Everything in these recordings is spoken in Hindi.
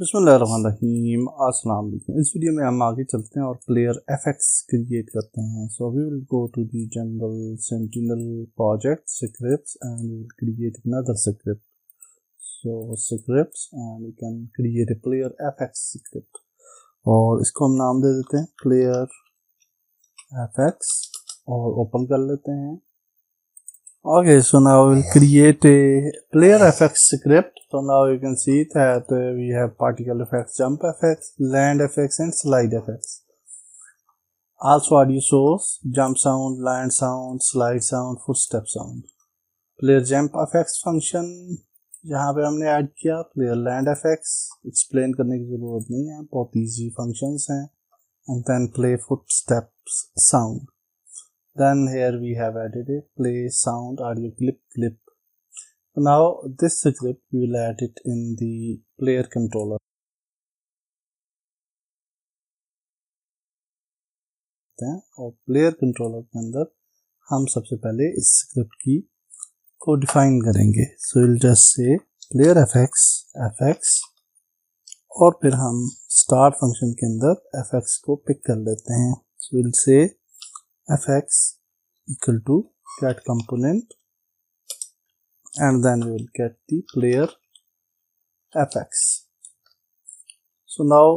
बिस्मिल्लाहिर्रहमानिर्रहीम। अस्सलाम वालेकुम। इस वीडियो में हम आगे चलते हैं और प्लेयर एफएक्स क्रिएट करते हैं। So we will go to the jungle sentinel project scripts and we will create another script. So scripts and we can create a player FX script और इसको हम नाम दे देते हैं प्लेयर एफएक्स और ओपन कर लेते हैं। Okay, so now we'll create a player effects script. So now you can see that we have particle effects, jump effects, land effects and slide effects. Also audio source, jump sound, land sound, slide sound, footstep sound. Player jump effects function जहाँ पे हमने ऐड किया। player land effects explain करने की ज़रूरत नहीं है, बहुत easy functions हैं। And then play footsteps sound. Then here we have added a play sound audio clip. Now this script we will add it in the player controller और player controller के अंदर हम सबसे पहले इस स्क्रिप्ट की को डिफाइन करेंगे। So we'll just say player fx और फिर हम start function के अंदर fx को पिक कर लेते हैं। So we'll say fx equal to get component and then we will get the player fx. So now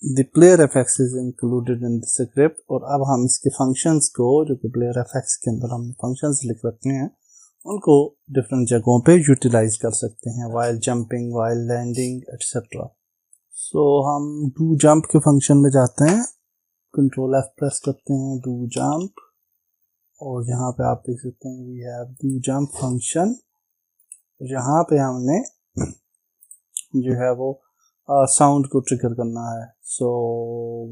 the player fx is included in the script और अब हम इसके functions को जो कि player fx के अंदर हमने functions लिख रखे हैं उनको different जगहों पे utilize कर सकते हैं while jumping, while landing, etc. So हम do jump के function में जाते हैं, Ctrl F प्रेस करते हैं, do jump और यहाँ पे आप देख सकते हैं we have do jump function। यहाँ पे हमने जो है वो साउंड को ट्रिगर करना है। So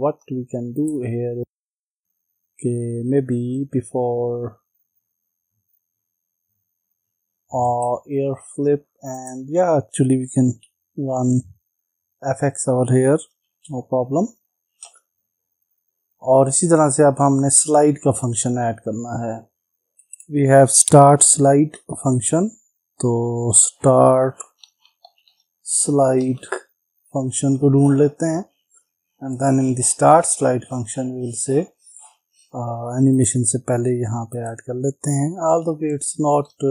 what we can do here के maybe before air flip and या actually we can run FX over here, no problem. और इसी तरह से अब हमने स्लाइड का फंक्शन ऐड करना है। We have start slide function, तो स्टार्ट स्लाइड फंक्शन को ढूंढ लेते हैं and then in the start slide function we will say animation से पहले यहाँ पे ऐड कर लेते हैं। ऑल्दो इट्स नॉट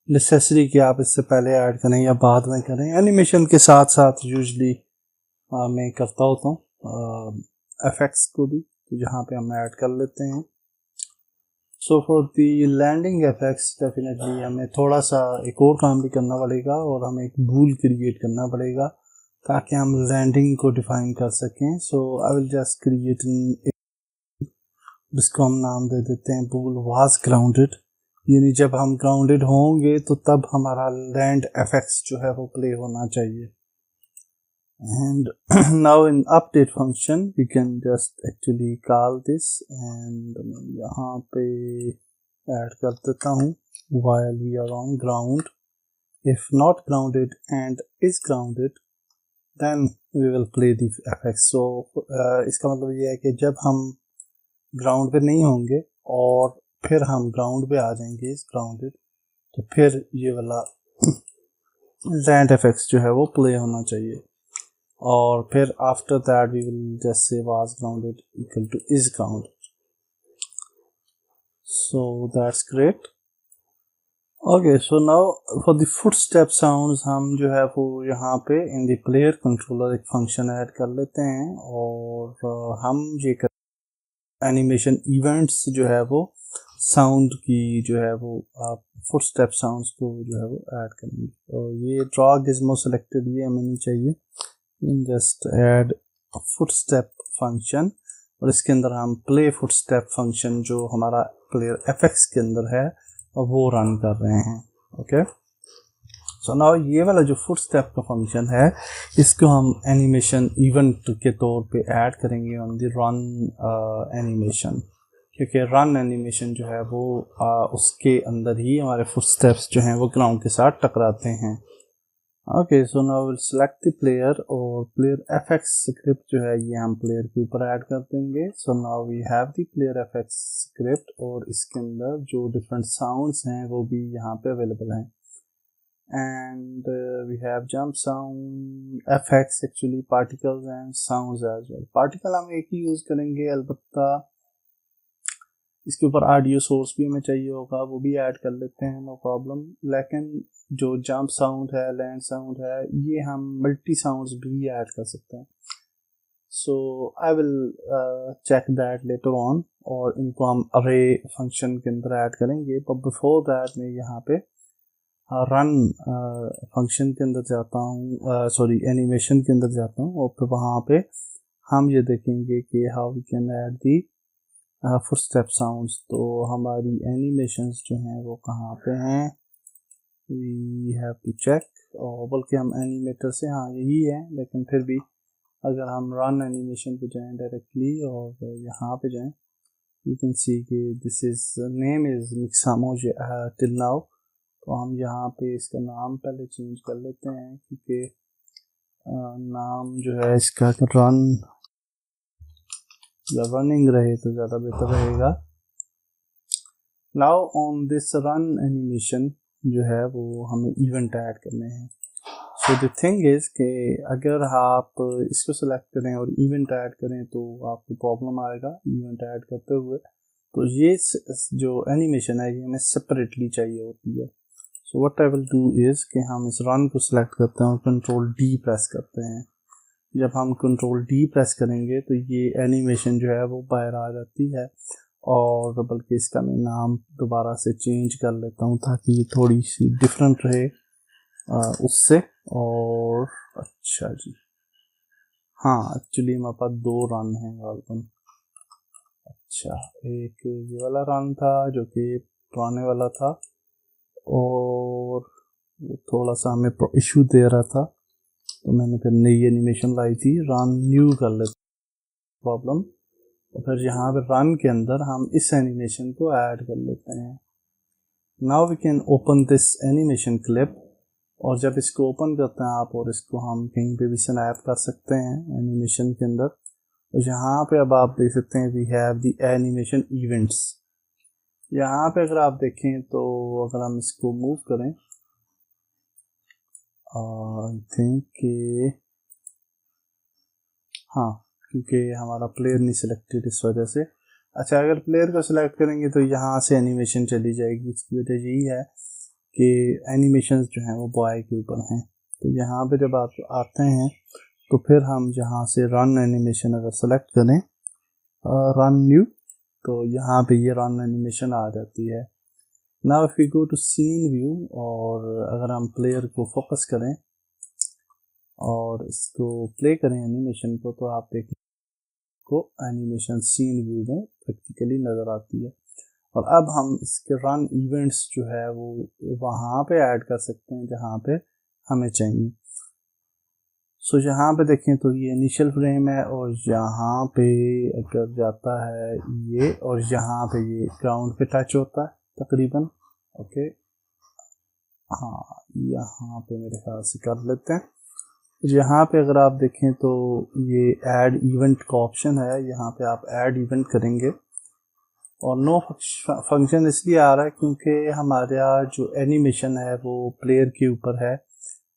नेसेसरी कि आप इससे पहले ऐड करें या बाद में करें, एनिमेशन के साथ साथ यूजली मैं करता होता हूँ एफेक्ट्स को भी, तो यहाँ पे हम ऐड कर लेते हैं। So for the landing effects definitely हमें थोड़ा सा एक और काम भी करना पड़ेगा और हमें एक बूल क्रिएट करना पड़ेगा ताकि हम लैंडिंग को डिफाइन कर सकें। सो आई विल जस्ट क्रिएट जिसको हम नाम दे देते हैं बूल वाज ग्राउंडेड, यानी जब हम ग्राउंडेड होंगे तो तब हमारा लैंड इफेक्ट्स जो है वो प्ले होना चाहिए। and now in update function we can just actually call this and यहाँ पे ऐड कर देता हूँ while we are on ground, if not grounded and is grounded then we will play the effects। so इसका मतलब ये है कि जब हम ग्राउंड पे नहीं होंगे और फिर हम ग्राउंड पे आ जाएंगे इस ग्राउंडेड, तो फिर ये वाला लैंड इफेक्ट्स जो है वो प्ले होना चाहिए। और फिर after that we will just say was grounded equal to is grounded. So that's great. Okay, so now for the footstep sounds हम जो है वो यहाँ पे इन द प्लेयर कंट्रोलर एक फंक्शन ऐड कर लेते हैं और हम ये कर एनिमेशन इवेंट्स जो है वो साउंड की जो है वो आप फुटस्टेप साउंड्स को जो है वो ऐड करेंगे। और ये ड्रॉ गिज़्मो सेलेक्टेड ये हमें नहीं चाहिए, in just add footstep function और इसके अंदर हम प्ले फुटस्टेप फंक्शन जो हमारा प्लेयर एफएक्स के अंदर है वो रन कर रहे हैं। ओके, सो नाउ ये वाला जो फुटस्टेप का फंक्शन है इसको हम एनिमेशन इवेंट के तौर पे ऐड करेंगे ऑन द रन एनिमेशन, क्योंकि रन एनिमेशन जो है वो उसके अंदर ही हमारे फुटस्टेप्स जो हैं वो ग्राउंड के साथ टकराते हैं। Okay, so now will select the player और प्लेयर एफएक्स स्क्रिप्ट जो है ये हम प्लेयर के ऊपर ऐड कर देंगे। So now we have the player FX script और इसके अंदर जो डिफरेंट साउंड्स हैं वो भी यहाँ पे अवेलेबल हैं। and we have jump sound effects, actually particles and sounds as well. particle हम एक ही यूज करेंगे, अलबत्ता इसके ऊपर ऑडियो सोर्स भी हमें चाहिए होगा, वो भी ऐड कर लेते हैं, नो प्रॉब्लम। लेकिन जो जंप साउंड है, लैंड साउंड है, ये हम मल्टी साउंड्स भी ऐड कर सकते हैं। So I will check that later on, और इनको हम अरे फंक्शन के अंदर ऐड करेंगे। बट बिफोर दैट मैं यहाँ पे रन फंक्शन के अंदर जाता हूँ, सॉरी एनिमेशन के अंदर जाता हूँ, और फिर वहाँ पे हम ये देखेंगे कि how we can add the footstep sounds. तो हमारी एनिमेशंस जो हैं वो कहाँ पे हैं, वी हैव टू चेक। और बल्कि हम एनिमेटर से, हाँ यही है, लेकिन फिर भी अगर हम रन एनिमेशन पे जाएं डायरेक्टली और यहाँ पे जाएं, यू कैन सी कि this is name is Mixamo till now. तो हम यहाँ पे इसका नाम पहले चेंज कर लेते हैं, क्योंकि नाम जो है इसका रन या रनिंग रहे तो ज़्यादा बेहतर रहेगा। Now on this run animation जो है वो हमें इवेंट ऐड करने हैं। सो द थिंग इज़ कि अगर आप इसको सेलेक्ट करें और इवेंट ऐड करें तो आपको प्रॉब्लम आएगा इवेंट ऐड करते हुए। तो ये जो एनिमेशन है ये हमें सेपरेटली चाहिए होती है। So what I will do is कि हम इस रन को सिलेक्ट करते हैं और कंट्रोल डी प्रेस करते हैं। जब हम कंट्रोल डी प्रेस करेंगे तो ये एनिमेशन जो है वो बाहर आ जाती है, और बल्कि इसका मैं नाम दोबारा से चेंज कर लेता हूँ ताकि ये थोड़ी सी डिफरेंट रहे उससे। और अच्छा जी, हाँ एक्चुअली हमारे पास दो रन हैं गालबन। अच्छा, एक ये वाला रन था जो कि पुराने वाला था, और वो थोड़ा सा हमें इशू दे रहा था, तो मैंने फिर नई एनिमेशन लाई थी, रन न्यू कर लेते प्रॉब्लम। और फिर यहाँ पे रन के अंदर हम इस एनिमेशन को ऐड कर लेते हैं। Now we can open this animation clip, और जब इसको ओपन करते हैं आप, और इसको हम कहीं पे भी स्नैप कर सकते हैं एनिमेशन के अंदर। तो यहाँ पे अब आप देख सकते हैं we have the animation events. यहाँ पे अगर आप देखें तो अगर हम इसको मूव करें, आई थिंक कि हाँ, क्योंकि हमारा प्लेयर नहीं सिलेक्टेड इस वजह से। अच्छा, अगर प्लेयर को सिलेक्ट करेंगे तो यहाँ से एनिमेशन चली जाएगी। इसकी वजह यही है कि एनिमेशंस जो हैं वो बॉय के ऊपर हैं। तो यहाँ पे जब आप आते हैं तो फिर हम जहाँ से रन एनिमेशन अगर सेलेक्ट करें, रन न्यू, तो यहाँ पे ये रन एनिमेशन आ जाती है। Now if we go to scene view, और अगर हम प्लेयर को फोकस करें और इसको प्ले करें एनिमेशन को, तो आप देखें को एनिमेशन सीन व्यू में प्रैक्टिकली नज़र आती है। और अब हम इसके रन इवेंट्स जो है वो वहाँ पे ऐड कर सकते हैं जहाँ पे हमें चाहिए। सो यहाँ पे देखें तो ये इनिशियल फ्रेम है, और यहाँ पे अगर जाता है ये, और यहाँ पे ये ग्राउंड पे टच होता है तकरीबन। ओके, हाँ यहाँ पे मेरे ख्याल से कर लेते हैं। यहाँ पे अगर आप देखें तो ये ऐड इवेंट का ऑप्शन है, यहाँ पे आप ऐड इवेंट करेंगे, और नो फंक्शन इसलिए आ रहा है क्योंकि हमारा जो एनिमेशन है वो प्लेयर के ऊपर है,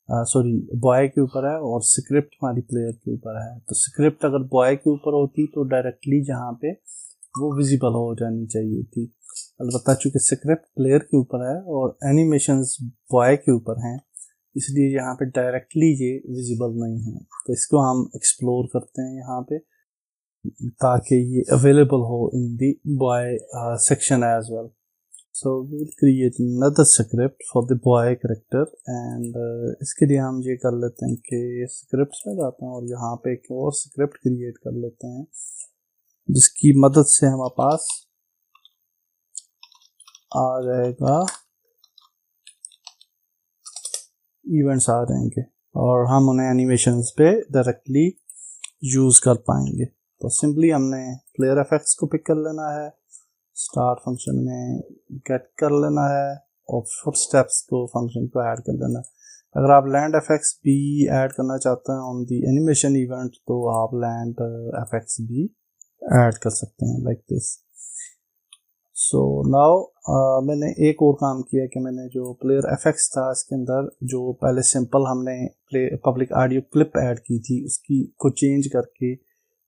सॉरी बॉय के ऊपर है, और स्क्रिप्ट हमारी प्लेयर के ऊपर है। तो स्क्रिप्ट अगर बॉय के ऊपर होती तो डायरेक्टली जहाँ पे वो विजिबल हो जानी चाहिए थी। अलबत्ता चूँकि स्क्रिप्ट प्लेयर के ऊपर है और एनिमेशंस बॉय के ऊपर हैं, इसलिए यहाँ पे डायरेक्टली ये विजिबल नहीं है। तो इसको हम एक्सप्लोर करते हैं यहाँ पे, ताकि ये अवेलेबल हो in the buy section as well. So we will create another script for the boy character, and इसके लिए हम ये कर लेते हैं कि scripts में जाते हैं और यहाँ पे एक और script create कर लेते हैं, जिसकी मदद से हमारे पास आ जाएगा इवेंट्स आ जाएंगे, और हम उन्हें एनिमेशंस पे डायरेक्टली यूज़ कर पाएंगे। तो सिंपली हमने प्लेयर इफेक्ट्स को पिक कर लेना है, स्टार्ट फंक्शन में गेट कर लेना है, और फुटस्टेप्स को फंक्शन को ऐड कर लेना है। अगर आप लैंड इफेक्ट्स भी ऐड करना चाहते हैं ऑन दी एनिमेशन इवेंट, तो आप लैंड इफेक्ट्स भी ऐड कर सकते हैं लाइक दिस। सो नाउ मैंने एक और काम किया कि मैंने जो प्लेयर एफेक्ट्स था इसके अंदर जो पहले सिंपल हमने पब्लिक ऑडियो क्लिप ऐड की थी उसकी को चेंज करके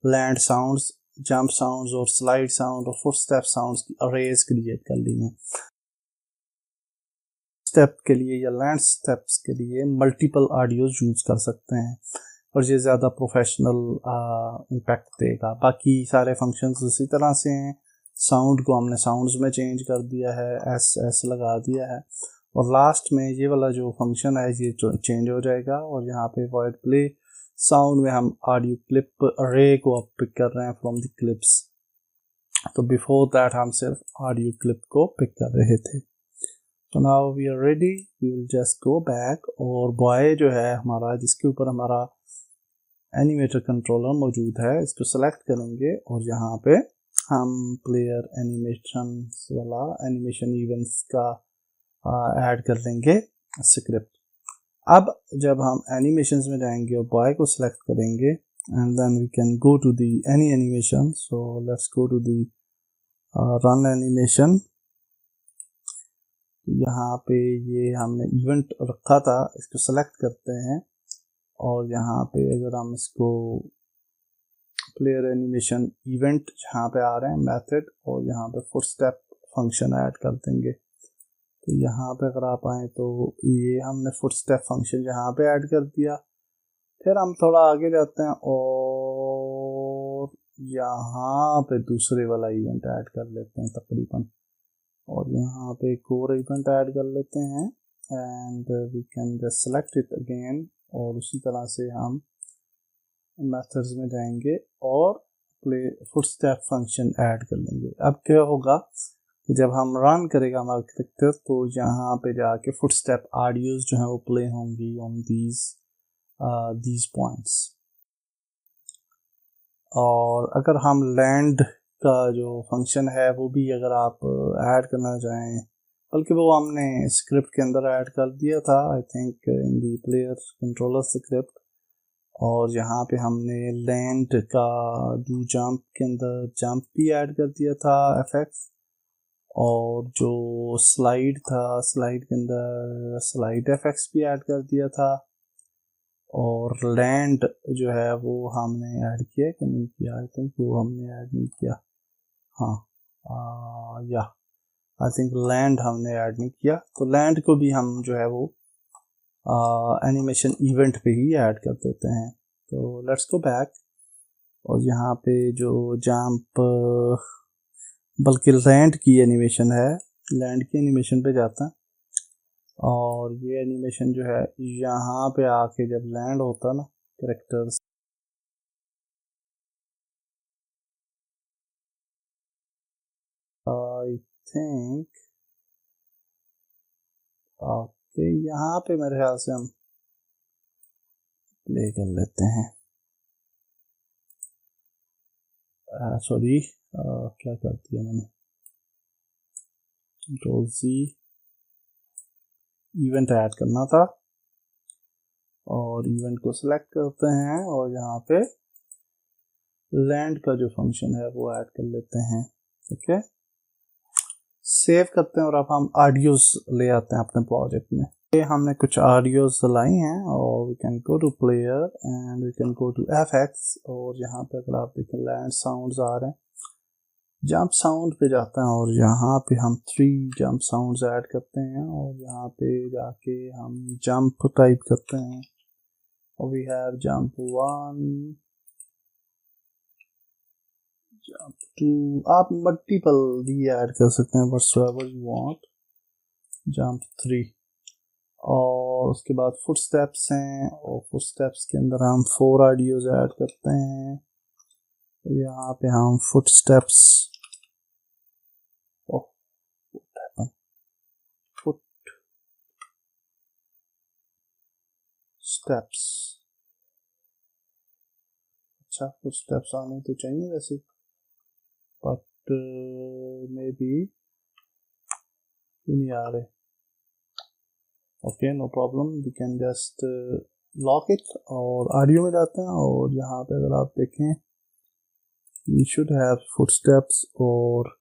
लैंड साउंड्स, जंप साउंड्स और स्लाइड साउंड और फुटस्टेप साउंड्स की अरेज क्रिएट कर ली हैं। स्टेप के लिए या लैंड स्टेप्स के लिए मल्टीपल ऑडियोज यूज कर सकते हैं और ये ज़्यादा प्रोफेशनल इम्पैक्ट देगा। बाकी सारे फंक्शंस उसी तरह से हैं। साउंड को हमने साउंड्स में चेंज कर दिया है, एस लगा दिया है और लास्ट में ये वाला जो फंक्शन है ये चेंज हो जाएगा और यहाँ पे वॉइड प्ले साउंड में हम ऑडियो क्लिप अरे को अब पिक कर रहे हैं फ्रॉम द क्लिप्स। तो बिफोर दैट हम सिर्फ ऑडियो क्लिप को पिक कर रहे थे। तो now we are ready, we will just go back और बॉय जो है हमारा जिसके ऊपर हमारा एनिमेटर कंट्रोलर मौजूद है इसको सेलेक्ट करेंगे और यहाँ पे हम प्लेयर एनिमेशन वाला एनिमेशन इवेंट्स का ऐड कर लेंगे स्क्रिप्ट। अब जब हम एनिमेशंस में जाएंगे और बॉय को सिलेक्ट करेंगे and then we can go to the any animation. So let's go to the run animation. यहाँ पे ये हमने इवेंट रखा था, इसको सेलेक्ट करते हैं और यहाँ पे अगर हम इसको प्लेयर एनिमेशन इवेंट जहाँ पे आ रहे हैं मेथड और यहाँ पे फुटस्टेप फंक्शन ऐड कर देंगे। तो यहाँ पे अगर आप आए तो ये हमने फुटस्टेप फंक्शन यहाँ पे ऐड कर दिया। फिर हम थोड़ा आगे जाते हैं और यहाँ पे दूसरे वाला इवेंट ऐड कर लेते हैं तकरीबन और यहाँ पे एक और इवेंट ऐड कर लेते हैं and we can just select it again और उसी तरह से हम मेथड्स में जाएंगे और प्ले फुटस्टेप फंक्शन ऐड कर लेंगे। अब क्या होगा कि जब हम रन करेगा हमारा कैरेक्टर तो यहाँ पे जाके फुटस्टेप ऑडियोज जो है वो प्ले होंगी ऑन दीज पॉइंट्स। और अगर हम लैंड का जो फंक्शन है वो भी अगर आप ऐड करना चाहें, बल्कि वो हमने स्क्रिप्ट के अंदर ऐड कर दिया था I think in the player controller script, और यहाँ पे हमने लैंड का जो जंप के अंदर जंप भी ऐड कर दिया था एफेक्ट्स, और जो स्लाइड था स्लाइड के अंदर स्लाइड एफेक्ट्स भी ऐड कर दिया था, और लैंड जो है वो हमने ऐड किया कि नहीं किया, आई थिंक वो हमने ऐड नहीं किया। हाँ या आई थिंक लैंड हमने ऐड नहीं किया, तो लैंड को भी हम जो है वो एनिमेशन इवेंट पे ही ऐड कर देते हैं। तो लेट्स गो बैक और यहाँ पे जो जंप बल्कि लैंड की एनिमेशन है, लैंड की एनिमेशन पे जाता है और ये एनिमेशन जो है यहाँ पे आके जब लैंड होता है ना कैरेक्टर्स, आई थिंक ओके यहाँ पे मेरे ख्याल से हम प्ले कर लेते हैं। सॉरी क्या कर दिया मैंने, कंट्रोल सी, इवेंट ऐड करना था और इवेंट को सिलेक्ट करते हैं और यहाँ पे लैंड का जो फंक्शन है वो ऐड कर लेते हैं। ओके सेव करते हैं और अब हम ऑडियोज ले आते हैं अपने प्रोजेक्ट में। ये हमने कुछ ऑडियोज लाई हैं और we can go to player and we can go to FX, और यहाँ पे अगर आप देखें लैंड साउंड्स आ रहे हैं, जंप साउंड पे जाते हैं और यहाँ पे हम 3 जंप साउंड्स ऐड करते हैं और यहाँ पे जाके हम जंप टाइप करते हैं और वी हैव जंप 1, जंप 2, आप मल्टीपल भी ऐड कर सकते हैं व्हाटसोएवर यू वांट, जंप 3, और उसके बाद फुटस्टेप्स हैं और फुटस्टेप्स के अंदर हम 4 ऑडियोज ऐड करते हैं। यहाँ पे हम फुटस्टेप्स स्टेप्स, अच्छा कुछ स्टेप्स आने तो चाहिए वैसे, बट मे बी नहीं आ रहे। Okay no problem, we can just lock it और ऑडियो में जाते हैं और यहाँ पे अगर आप देखें यू शुड हैव फुटस्टेप्स और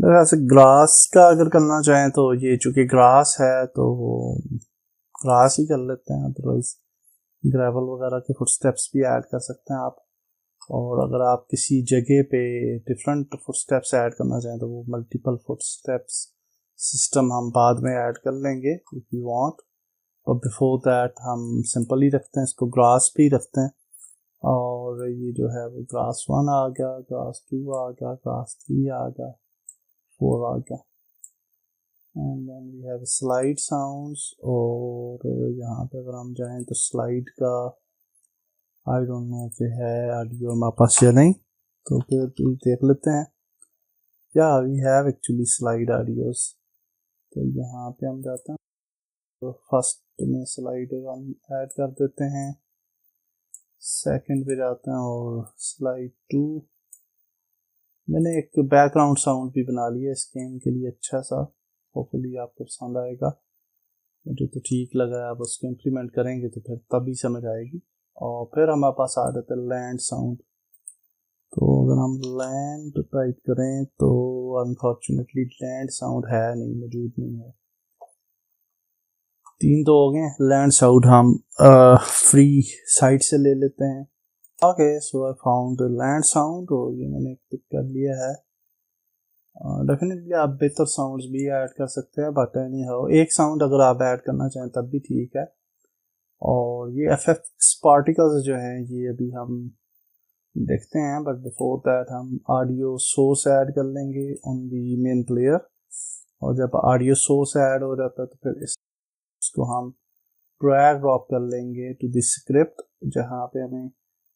वैसे ग्रास का अगर करना चाहें तो ये चूँकि ग्रास है तो ग्रास ही कर लेते हैं, अदरवाइज ग्रेवल वगैरह के फुटस्टेप्स भी ऐड कर सकते हैं आप। और अगर आप किसी जगह पे डिफरेंट फुटस्टेप्स ऐड करना चाहें तो वो मल्टीपल फुटस्टेप्स सिस्टम हम बाद में ऐड कर लेंगे इफ यू वांट, और बिफोर दैट हम सिंपल ही रखते हैं, इसको ग्रास पे ही रखते हैं। और ये जो है वो ग्रास 1 आ गया, ग्रास 2 आ गया, ग्रास 3 आ गया, 4 आ गया। And then we have slide sounds. और यहाँ पे अगर हम जाएं तो स्लाइड का आई डोंट नो कि है ऑडियो हमारे पास या नहीं, तो फिर देख लेते हैं। Yeah we have actually slide audios. तो यहाँ पे हम जाते हैं तो फर्स्ट में स्लाइड हम ऐड कर देते हैं, सेकंड पे जाते हैं और स्लाइड 2। मैंने एक बैकग्राउंड साउंड भी बना लिया इस गेम के लिए अच्छा सा, होपफुली आपको पसंद आएगा। मुझे तो ठीक लगा, आप उसको इम्प्लीमेंट करेंगे तो फिर तभी समझ आएगी। और फिर हमारे पास आ जाता है लैंड साउंड। तो अगर हम लैंड टाइप करें तो अनफॉर्चुनेटली लैंड साउंड है नहीं, मौजूद नहीं है। 3 तो हो गए। लैंड साउंड हम फ्री साइट से ले लेते हैं। Okay, so I found land sound और ये मैंने पिक कर लिया है। डेफिनेटली आप बेहतर साउंड्स भी ऐड कर सकते हैं, बट एनी हाउ एक साउंड अगर आप ऐड करना चाहें तब भी ठीक है। और ये एफएक्स पार्टिकल्स जो हैं ये अभी हम देखते हैं, बट बिफोर दैट हम ऑडियो सोर्स ऐड कर लेंगे ऑन दी मेन प्लेयर। और जब ऑडियो सोर्स ऐड हो जाता है तो फिर इसको हम ड्रैग ड्रॉप कर लेंगे टू द स्क्रिप्ट जहाँ पे हमें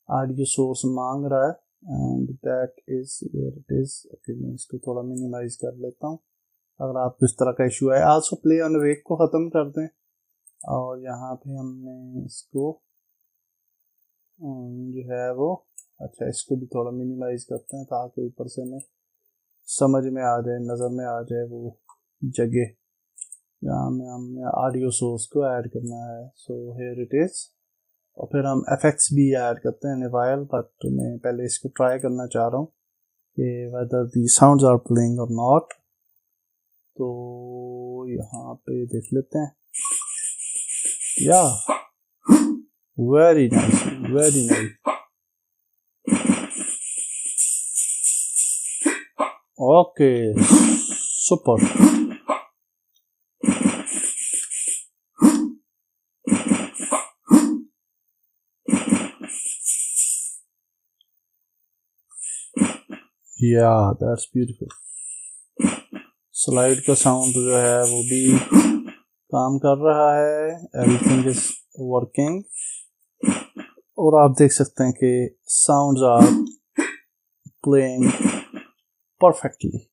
ऑडियो सोर्स मांग रहा है, and that is where it is. Okay, मैं इसको थोड़ा मिनिमाइज कर लेता हूँ अगर आपको इस तरह का इशू है। आल्सो प्ले ऑन वेक को ख़त्म कर दें और यहाँ पे हमने इसको जो है वो अच्छा इसको भी थोड़ा मिनिमाइज करते हैं ताकि ऊपर से हमें समझ में आ जाए, नज़र में आ जाए वो जगह जहाँ में हमने ऑडियो सोर्स को ऐड करना है। So here it is. और फिर हम एफएक्स भी ऐड करते हैं निवायल, बट मैं पहले इसको ट्राई करना चाह रहा हूँ कि whether the sounds are playing और नॉट। तो यहाँ पे देख लेते हैं। Yeah very nice, very nice. Okay, super. Yeah that's beautiful. Slide का साउंड जो है वो भी काम कर रहा है, एवरीथिंग इज वर्किंग। और आप देख सकते हैं कि साउंड्स आर प्लेइंग परफेक्टली।